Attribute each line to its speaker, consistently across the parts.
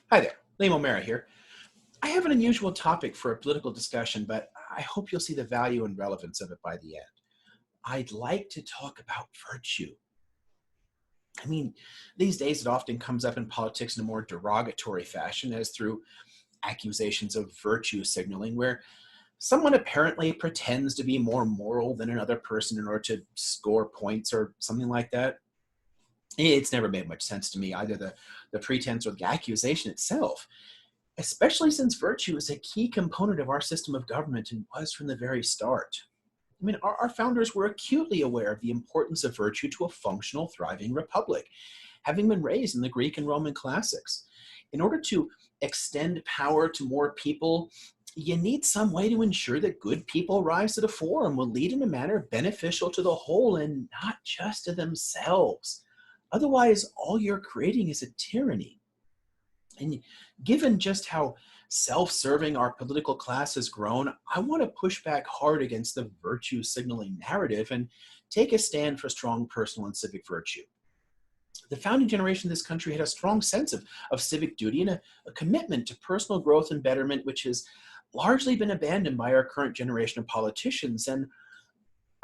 Speaker 1: Hi there, Liam O'Mara here. I have an unusual topic for a political discussion, but I hope you'll see the value and relevance of it by the end. I'd like to talk about virtue. I mean, these days it often comes up in politics in a more derogatory fashion, as through accusations of virtue signaling, where someone apparently pretends to be more moral than another person in order to score points or something like that. It's never made much sense to me, either the pretense or the accusation itself, especially since virtue is a key component of our system of government and was from the very start. I mean, our founders were acutely aware of the importance of virtue to a functional, thriving republic, having been raised in the Greek and Roman classics. In order to extend power to more people, you need some way to ensure that good people rise to the fore and will lead in a manner beneficial to the whole and not just to themselves. Otherwise, all you're creating is a tyranny. And given just how self-serving our political class has grown, I want to push back hard against the virtue signaling narrative and take a stand for strong personal and civic virtue. The founding generation of this country had a strong sense of civic duty and a commitment to personal growth and betterment, which has largely been abandoned by our current generation of politicians. And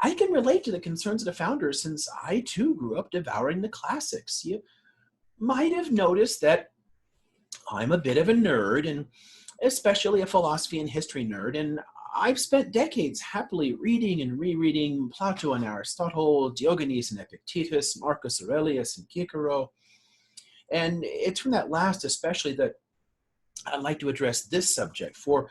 Speaker 1: I can relate to the concerns of the founders since I too grew up devouring the classics. You might have noticed that I'm a bit of a nerd, and especially a philosophy and history nerd, and I've spent decades happily reading and rereading Plato and Aristotle, Diogenes and Epictetus, Marcus Aurelius and Cicero. And it's from that last especially that I'd like to address this subject. For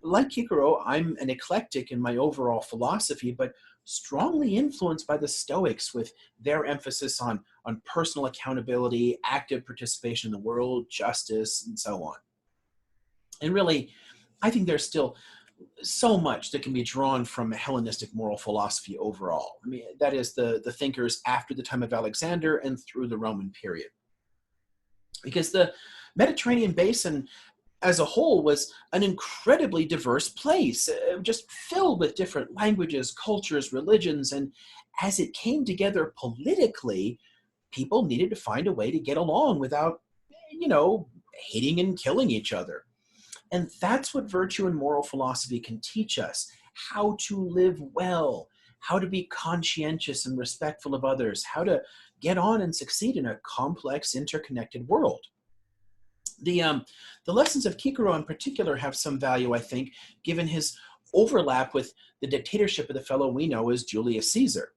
Speaker 1: like Cicero, I'm an eclectic in my overall philosophy, but strongly influenced by the Stoics with their emphasis on personal accountability, active participation in the world, justice, and so on. And really, I think there's still so much that can be drawn from Hellenistic moral philosophy overall. I mean, that is the thinkers after the time of Alexander and through the Roman period. Because the Mediterranean basin as a whole was an incredibly diverse place, just filled with different languages, cultures, religions, and as it came together politically, people needed to find a way to get along without, you know, hating and killing each other. And that's what virtue and moral philosophy can teach us: how to live well, how to be conscientious and respectful of others, how to get on and succeed in a complex, interconnected world. The lessons of Cicero in particular have some value, I think, given his overlap with the dictatorship of the fellow we know as Julius Caesar.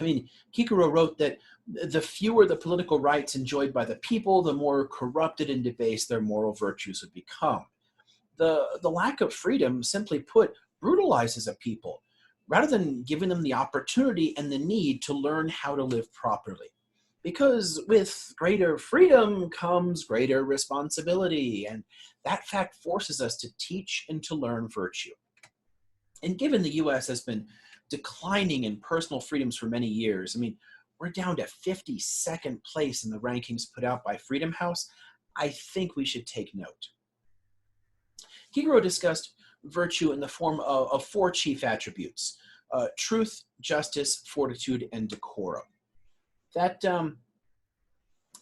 Speaker 1: I mean, Cicero wrote that the fewer the political rights enjoyed by the people, the more corrupted and debased their moral virtues would become. The lack of freedom, simply put, brutalizes a people rather than giving them the opportunity and the need to learn how to live properly. Because with greater freedom comes greater responsibility, and that fact forces us to teach and to learn virtue. And given the US has been declining in personal freedoms for many years, I mean, we're down to 52nd place in the rankings put out by Freedom House. I think we should take note. Cicero discussed virtue in the form of four chief attributes: truth, justice, fortitude, and decorum. That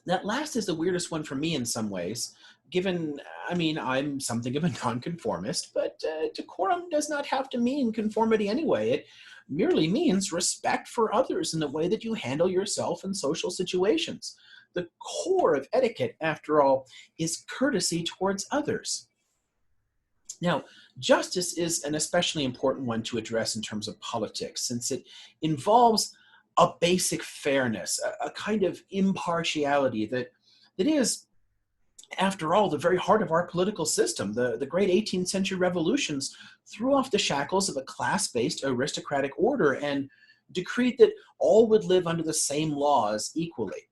Speaker 1: that last is the weirdest one for me in some ways, given, I mean, I'm something of a nonconformist, but decorum does not have to mean conformity anyway. It merely means respect for others in the way that you handle yourself in social situations. The core of etiquette, after all, is courtesy towards others. Now, justice is an especially important one to address in terms of politics, since it involves a basic fairness, a kind of impartiality that is, after all, the very heart of our political system. The great 18th century revolutions threw off the shackles of a class-based aristocratic order and decreed that all would live under the same laws equally.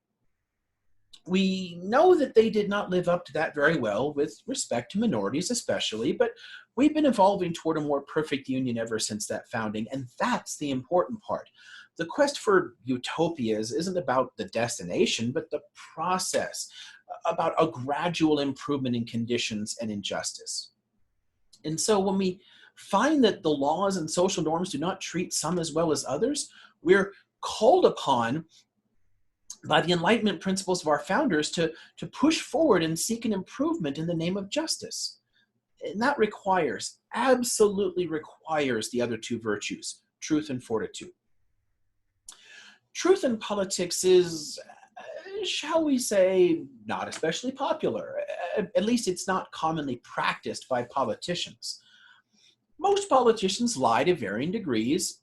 Speaker 1: We know that they did not live up to that very well with respect to minorities especially, but we've been evolving toward a more perfect union ever since that founding, and that's the important part. The quest for utopias isn't about the destination, but the process, about a gradual improvement in conditions and injustice. And so when we find that the laws and social norms do not treat some as well as others, we're called upon by the Enlightenment principles of our founders to push forward and seek an improvement in the name of justice. And that requires, absolutely requires the other two virtues, truth and fortitude. Truth in politics is, shall we say, not especially popular. At least it's not commonly practiced by politicians. Most politicians lie to varying degrees,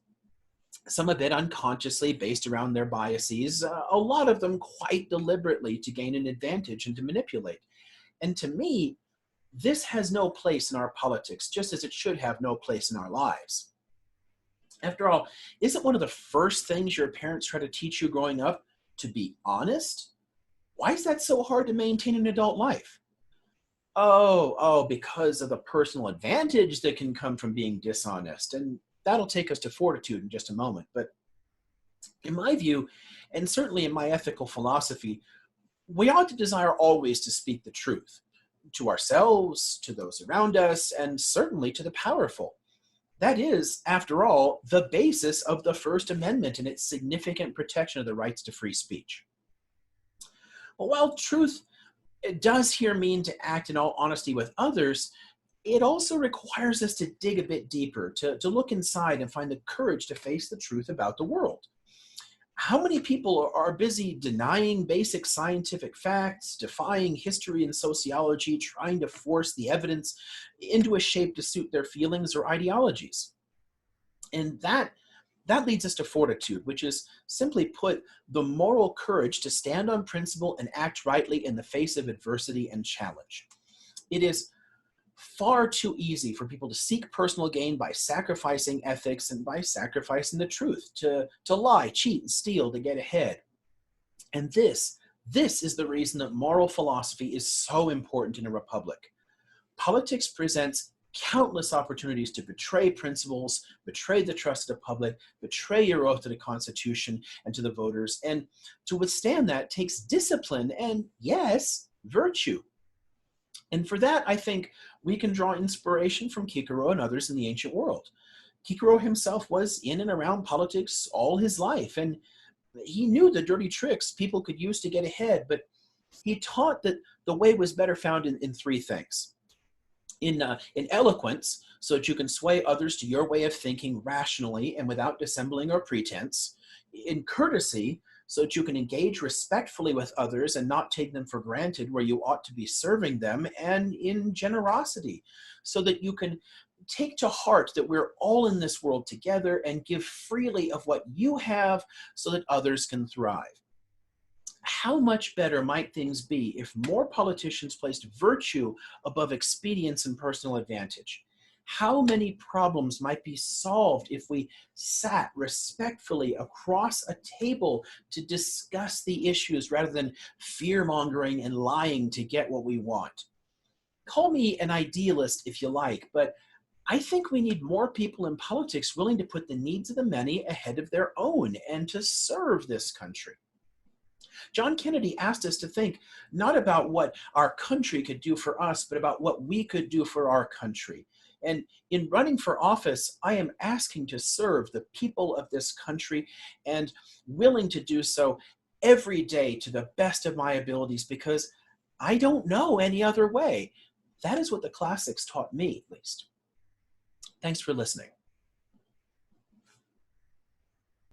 Speaker 1: some a bit unconsciously based around their biases, a lot of them quite deliberately to gain an advantage and to manipulate. And to me, this has no place in our politics, just as it should have no place in our lives. After all, isn't one of the first things your parents try to teach you growing up to be honest? Why is that so hard to maintain in adult life? Because of the personal advantage that can come from being dishonest. And that'll take us to fortitude in just a moment. But in my view, and certainly in my ethical philosophy, we ought to desire always to speak the truth to ourselves, to those around us, and certainly to the powerful. That is, after all, the basis of the First Amendment and its significant protection of the rights to free speech. But while truth does here mean to act in all honesty with others, it also requires us to dig a bit deeper, to look inside and find the courage to face the truth about the world. How many people are busy denying basic scientific facts, defying history and sociology, trying to force the evidence into a shape to suit their feelings or ideologies? And that leads us to fortitude, which is, simply put, the moral courage to stand on principle and act rightly in the face of adversity and challenge. It is far too easy for people to seek personal gain by sacrificing ethics and by sacrificing the truth, to lie, cheat, and steal to get ahead. And this is the reason that moral philosophy is so important in a republic. Politics presents countless opportunities to betray principles, betray the trust of the public, betray your oath to the Constitution and to the voters. And to withstand that takes discipline and, yes, virtue. And for that, I think we can draw inspiration from Cicero and others in the ancient world. Cicero himself was in and around politics all his life, and he knew the dirty tricks people could use to get ahead, but he taught that the way was better found in three things. In eloquence, so that you can sway others to your way of thinking rationally and without dissembling or pretense. In courtesy, so that you can engage respectfully with others and not take them for granted where you ought to be serving them. And in generosity, so that you can take to heart that we're all in this world together and give freely of what you have so that others can thrive. How much better might things be if more politicians placed virtue above expedience and personal advantage? How many problems might be solved if we sat respectfully across a table to discuss the issues rather than fear-mongering and lying to get what we want? Call me an idealist if you like, but I think we need more people in politics willing to put the needs of the many ahead of their own and to serve this country. John Kennedy asked us to think not about what our country could do for us, but about what we could do for our country. And in running for office, I am asking to serve the people of this country and willing to do so every day to the best of my abilities, because I don't know any other way. That is what the classics taught me, at least. Thanks for listening.